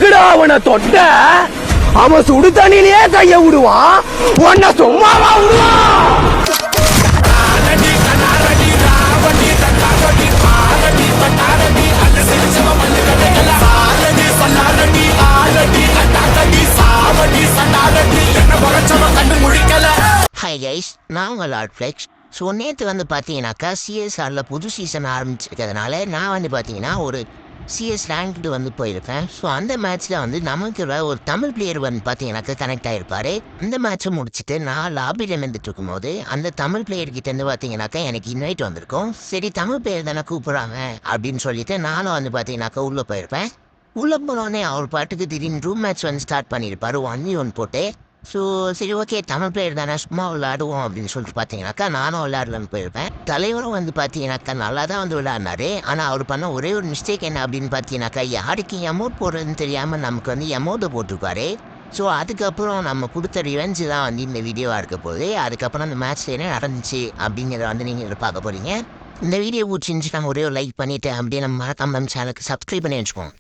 எதுக்குடா அவனை தொட்ட? அவன் சுடு தண்ணியிலேயே கைய விடுவான், உன்னை சும்மாவா விடுவான்? ஹாய் கைஸ், நான் உங்கள் ஆர்ட்ஃப்ளெக்ஸ். ஸோ நேற்று வந்து பார்த்தீங்கன்னாக்கா சிஎஸ்ஆரில் புது சீசன் ஆரம்பிச்சிருக்கிறதுனால நான் வந்து பார்த்தீங்கன்னா ஒரு சிஎஸ் ரேங்க்டு வந்து போயிருப்பேன். ஸோ அந்த மேட்ச்சில் வந்து நமக்கு ஒரு தமிழ் பிளேயர் வந்து பார்த்தீங்கன்னாக்கா கனெக்ட் ஆகிருப்பார். இந்த மேட்ச்சை முடிச்சுட்டு நான் லாபியில் இருந்துட்டு இருக்கும்போது அந்த தமிழ் பிளேயர்கிட்டேருந்து பார்த்தீங்கன்னாக்கா எனக்கு இன்வைட் வந்திருக்கும். சரி, தமிழ் பிளேயர் தானே கூப்பிட்றாங்க அப்படின்னு சொல்லிட்டு நானும் வந்து பார்த்தீங்கன்னாக்கா உள்ளே போயிருப்பேன். உள்ளே போனோடனே அவர் பாட்டுக்கு திடீர்னு ரூம் மேட்ச் வந்து ஸ்டார்ட் பண்ணியிருப்பார் 1v1 போட்டு. ஸோ சரி, ஓகே, தமிழ் பிளேயர் தானே, சும்மா விளையாடுவோம் அப்படின்னு சொல்லிட்டு பார்த்தீங்கன்னாக்கா நானும் விளையாடலான்னு போயிருப்பேன். தலைவரும் வந்து பார்த்தீங்கன்னாக்கா நல்லா தான் வந்து விளையாடினாரு. ஆனால் அவர் பண்ண ஒரே ஒரு மிஸ்டேக் என்ன அப்படின்னு பார்த்தீங்கன்னாக்கா, யாருக்கு எமௌண்ட் போடுறதுன்னு தெரியாமல் நமக்கு வந்து எமௌண்ட்டை போட்டிருக்காரு. ஸோ அதுக்கப்புறம் நம்ம கொடுத்த ரிவெஞ்சு தான் வந்து இந்த வீடியோவாக இருக்க போகுது. அதுக்கப்புறம் அந்த மேட்ச்சில் என்ன நடந்துச்சு அப்படிங்கிறத வந்து நீங்கள் பார்க்க போகிறீங்க. இந்த வீடியோ பிடிச்சிருந்துச்சுன்னா ஒரே ஒரு லைக் பண்ணிவிட்டு அப்படியே நம்ம மறக்காம நம்ம சேனலுக்கு சப்ஸ்கிரைப் பண்ணி வச்சுக்கோங்க.